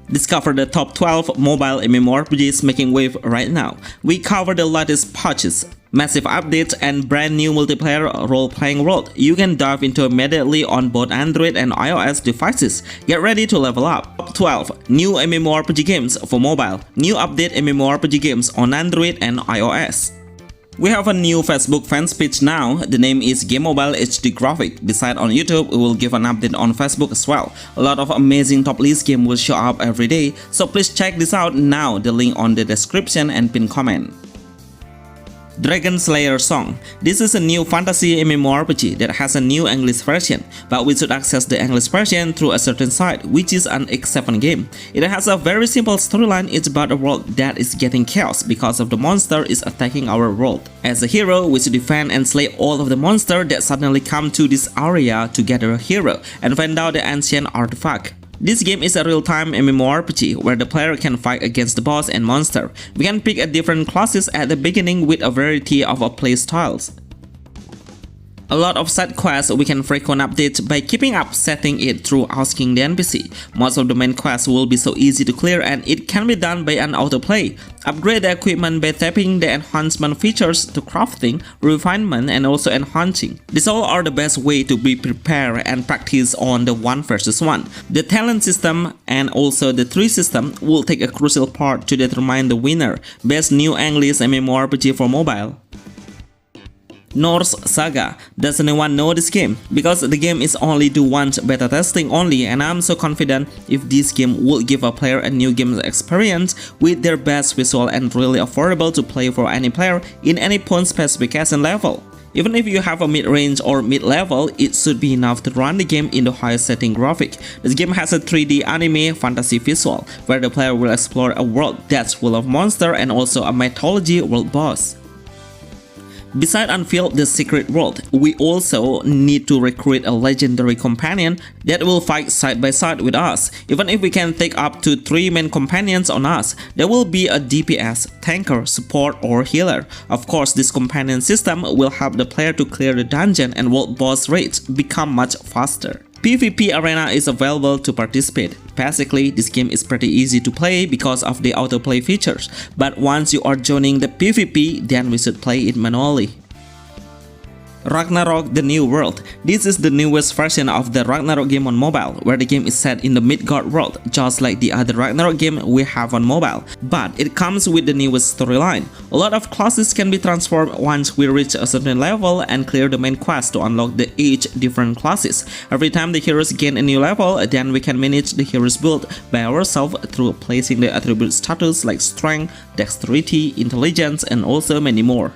Discover the top 12 mobile MMORPGs making wave right now. We cover the latest patches, massive updates, and brand new multiplayer role-playing world you can dive into immediately on both Android and iOS devices. Get ready to level up. Top 12 new MMORPG games for mobile. New update MMORPG games on Android and iOS. We have a new Facebook fans page now. The name is GameMobile HDgraphic. Besides on YouTube, we will give an update on Facebook as well. A lot of amazing top list games will show up every day, so please check this out now. The link on the description and pinned comment. Dragon Slayer Song. This is a new fantasy MMORPG that has a new English version, but we should access the English version through a certain site, which is an X7 game. It has a very simple storyline. It's about a world that is getting chaos because of the monster is attacking our world. As a hero, we should defend and slay all of the monsters that suddenly come to this area to gather a hero and find out the ancient artifact. This game is a real-time MMORPG where the player can fight against the boss and monster. We can pick different classes at the beginning with a variety of play styles. A lot of side quests we can frequent updates by keeping up setting it through asking the NPC. Most of the main quests will be so easy to clear and it can be done by an autoplay. Upgrade the equipment by tapping the enhancement features to crafting, refinement, and also enhancing. These all are the best way to be prepared and practice on the 1 versus 1. The talent system and also the tree system will take a crucial part to determine the winner. Best new English MMORPG for mobile. Norse Saga. Does anyone know this game? Because the game is only do once beta testing only, and I'm so confident if this game will give a player a new game experience with their best visual and really affordable to play for any player in any point specification level. Even if you have a mid-range or mid-level, it should be enough to run the game in the highest setting graphic. This game has a 3D anime fantasy visual, where the player will explore a world that's full of monsters and also a mythology world boss. Besides unveil the secret world, we also need to recruit a legendary companion that will fight side by side with us. Even if we can take up to 3 main companions on us, there will be a DPS, tanker, support, or healer. Of course, this companion system will help the player to clear the dungeon and world boss rates become much faster. PvP Arena is available to participate. Basically, this game is pretty easy to play because of the autoplay features, but once you are joining the PvP, then we should play it manually. Ragnarok: The New World. This is the newest version of the Ragnarok game on mobile, where the game is set in the Midgard world, just like the other Ragnarok game we have on mobile, but it comes with the newest storyline. A lot of classes can be transformed once we reach a certain level and clear the main quest to unlock the each different classes. Every time the heroes gain a new level, then we can manage the heroes build by ourselves through placing the attribute status like strength, dexterity, intelligence, and also many more.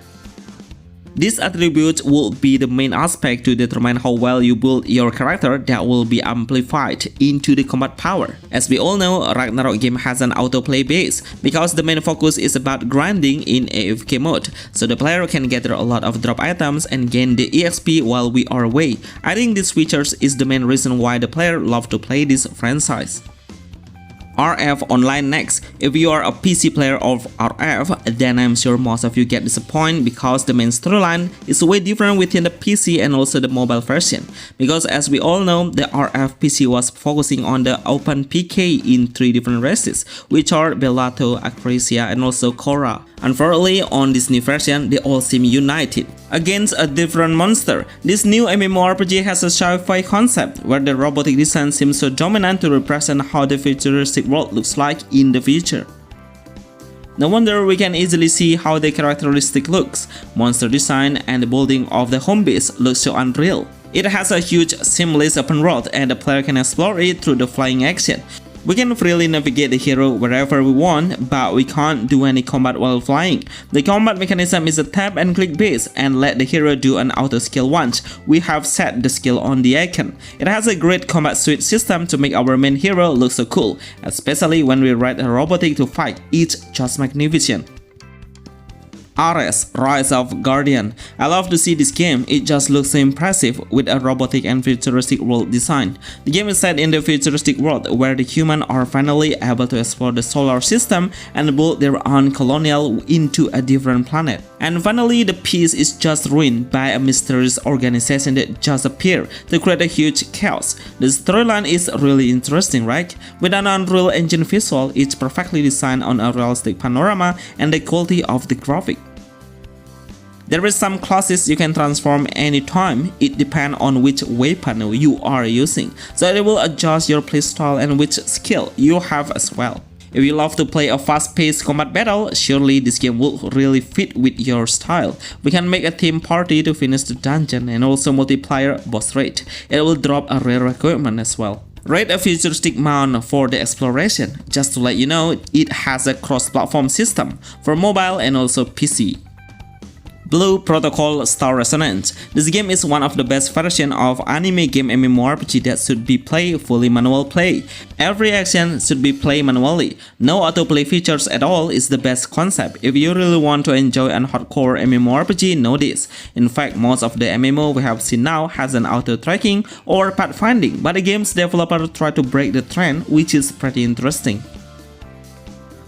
These attributes will be the main aspect to determine how well you build your character that will be amplified into the combat power. As we all know, Ragnarok game has an autoplay base because the main focus is about grinding in AFK mode, so the player can gather a lot of drop items and gain the EXP while we are away. I think these features is the main reason why the player love to play this franchise. RF Online next. If you are a PC player of RF, then I'm sure most of you get disappointed because the main storyline is way different within the PC and also the mobile version. Because as we all know, the RF PC was focusing on the open PK in 3 different races, which are Bellato, Acrasia, and also Korra. Unfortunately, on this new version, they all seem united against a different monster. This new MMORPG has a sci-fi concept where the robotic design seems so dominant to represent how the futuristic world looks like in the future. No wonder we can easily see how the characteristic looks, monster design, and the building of the home base looks so unreal. It has a huge seamless open world and the player can explore it through the flying action. We can freely navigate the hero wherever we want, but we can't do any combat while flying. The combat mechanism is a tap and click base and let the hero do an auto skill once we have set the skill on the icon. It has a great combat suite system to make our main hero look so cool, especially when we ride a robotic to fight. It's just magnificent. Ares, Rise of Guardian. I love to see this game, it just looks so impressive with a robotic and futuristic world design. The game is set in the futuristic world where the humans are finally able to explore the solar system and build their own colonial into a different planet. And finally, the peace is just ruined by a mysterious organization that just appeared to create a huge chaos. The storyline is really interesting, right? With an Unreal Engine visual, it's perfectly designed on a realistic panorama and the quality of the graphic. There is some classes you can transform anytime. It depends on which weapon you are using, so it will adjust your playstyle and which skill you have as well. If you love to play a fast-paced combat battle, surely this game will really fit with your style. We can make a team party to finish the dungeon and also multiplayer boss raid. It will drop a rare equipment as well. Rate a futuristic mount for the exploration. Just to let you know, it has a cross-platform system for mobile and also PC. Blue Protocol Star Resonance. This game is one of the best versions of anime game MMORPG that should be played fully manual play. Every action should be played manually. No autoplay features at all is the best concept. If you really want to enjoy an hardcore MMORPG, know this. In fact, most of the MMO we have seen now has an auto tracking or pathfinding, but the game's developer try to break the trend, which is pretty interesting.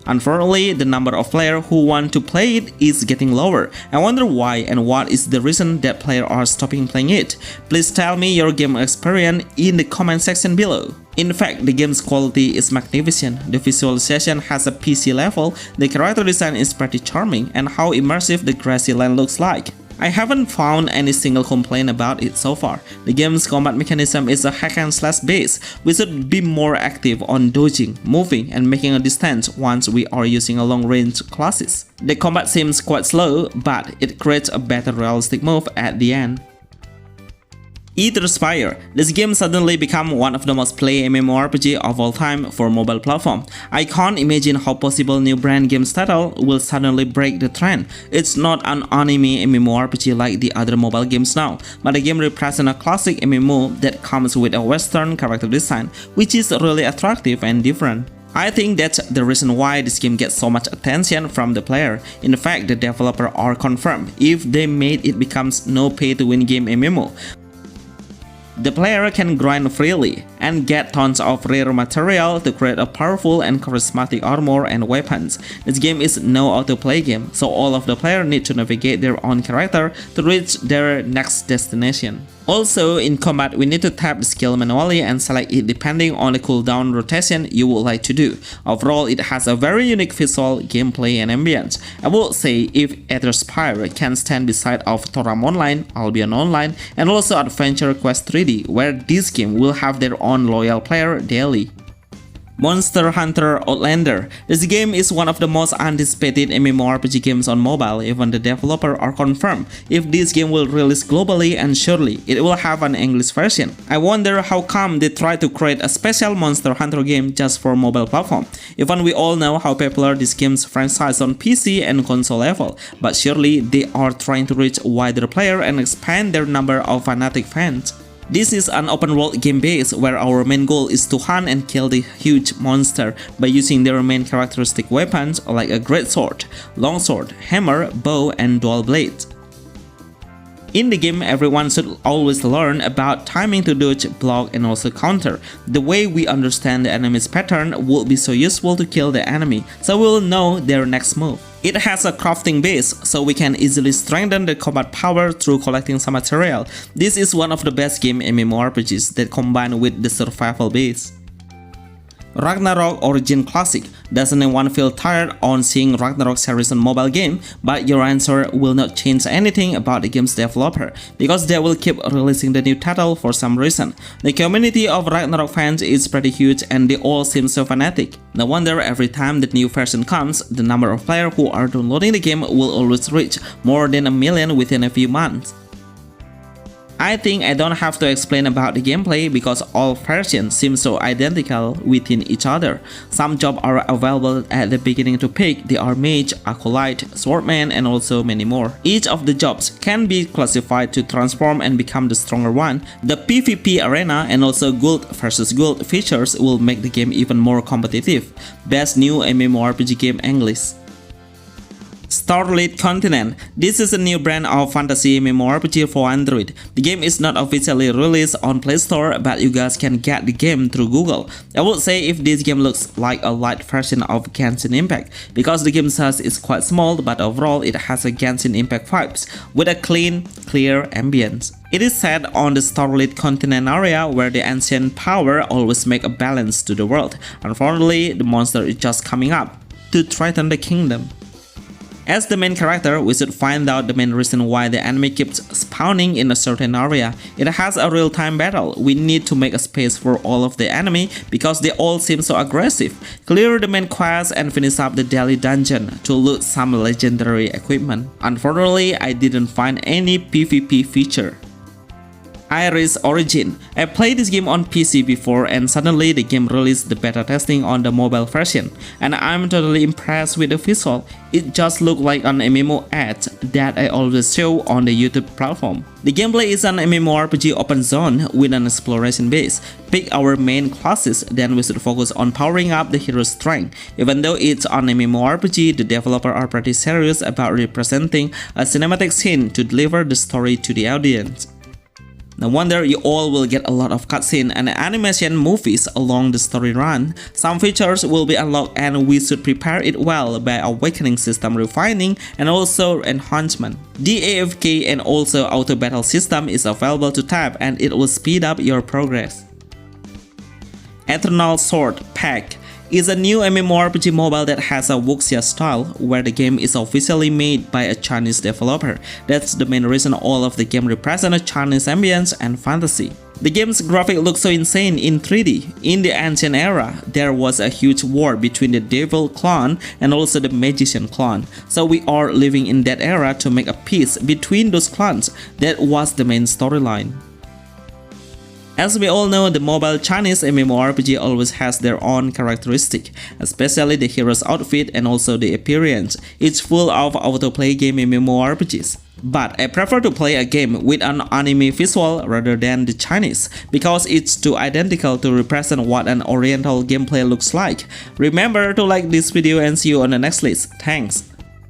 Unfortunately, the number of players who want to play it is getting lower. I wonder why and what is the reason that players are stopping playing it. Please tell me your game experience in the comment section below. In fact, the game's quality is magnificent. The visualization has a PC level, the character design is pretty charming, and how immersive the grassy land looks like. I haven't found any single complaint about it so far. The game's combat mechanism is a hack and slash base. We should be more active on dodging, moving, and making a distance once we are using a long-range classes. The combat seems quite slow, but it creates a better realistic move at the end. Spire. This game suddenly became one of the most played MMORPG of all time for mobile platform. I can't imagine how possible new brand games title will suddenly break the trend. It's not an anime MMORPG like the other mobile games now, but the game represents a classic MMO that comes with a Western character design, which is really attractive and different. I think that's the reason why this game gets so much attention from the player. In fact, the developer are confirmed if they made it becomes no pay-to-win game MMO. The player can grind freely and get tons of rare material to create a powerful and charismatic armor and weapons. This game is no autoplay game, so all of the players need to navigate their own character to reach their next destination. Also, in combat, we need to tap the skill manually and select it depending on the cooldown rotation you would like to do. Overall, it has a very unique visual, gameplay, and ambience. I would say if Spire can stand beside of Toram Online, Albion Online, and also Adventure Quest 3D, where this game will have their own loyal player daily. Monster Hunter Outlander. This game is one of the most anticipated MMORPG games on mobile. Even the developer are confirmed if this game will release globally, and surely it will have an English version. I wonder how come they try to create a special Monster Hunter game just for mobile platform. Even we all know how popular this game's franchise on PC and console level, but surely they are trying to reach a wider player and expand their number of fanatic fans. This is an open world game base where our main goal is to hunt and kill the huge monster by using their main characteristic weapons like a greatsword, longsword, hammer, bow, and dual blades. In the game, everyone should always learn about timing to dodge, block, and also counter. The way we understand the enemy's pattern will be so useful to kill the enemy, so we will know their next move. It has a crafting base, so we can easily strengthen the combat power through collecting some material. This is one of the best game MMORPGs that combine with the survival base. Ragnarok Origin Classic. Doesn't anyone feel tired on seeing Ragnarok series on mobile game? But your answer will not change anything about the game's developer, because they will keep releasing the new title for some reason. The community of Ragnarok fans is pretty huge and they all seem so fanatic. No wonder every time the new version comes, the number of players who are downloading the game will always reach more than 1 million within a few months. I think I don't have to explain about the gameplay because all versions seem so identical within each other. Some jobs are available at the beginning to pick. They are mage, acolyte, swordman, and also many more. Each of the jobs can be classified to transform and become the stronger one. The PvP arena and also gold versus gold features will make the game even more competitive. Best new MMORPG game English. Starlit Continent. This is a new brand of fantasy MMORPG for Android. The game is not officially released on Play Store, but you guys can get the game through Google. I would say if this game looks like a light version of Genshin Impact, because the game size is quite small, but overall it has a Genshin Impact vibes, with a clean, clear ambience. It is set on the Starlit Continent area where the ancient power always make a balance to the world. Unfortunately, the monster is just coming up to threaten the kingdom. As the main character, we should find out the main reason why the enemy keeps spawning in a certain area. It has a real-time battle. We need to make a space for all of the enemy because they all seem so aggressive. Clear the main quest and finish up the daily dungeon to loot some legendary equipment. Unfortunately, I didn't find any PvP feature. Iris Origin. I played this game on PC before and suddenly the game released the beta testing on the mobile version, and I'm totally impressed with the visual. It just looked like an MMO ad that I always show on the YouTube platform. The gameplay is an MMORPG open zone with an exploration base. Pick our main classes, then we should focus on powering up the hero's strength. Even though it's an MMORPG, the developers are pretty serious about representing a cinematic scene to deliver the story to the audience. No wonder you all will get a lot of cutscene and animation movies along the story run. Some features will be unlocked and we should prepare it well by awakening system refining and also enhancement. The AFK and also auto battle system is available to tap and it will speed up your progress. Eternal Sword Pack is a new MMORPG mobile that has a wuxia style, where the game is officially made by a Chinese developer. That's the main reason all of the game represent a Chinese ambience and fantasy. The game's graphic looks so insane in 3D. In the ancient era, there was a huge war between the devil clan and also the magician clan. So we are living in that era to make a peace between those clans. That was the main storyline. As we all know, the mobile Chinese MMORPG always has their own characteristic, especially the hero's outfit and also the appearance. It's full of autoplay game MMORPGs. But I prefer to play a game with an anime visual rather than the Chinese, because it's too identical to represent what an oriental gameplay looks like. Remember to like this video and see you on the next list. Thanks.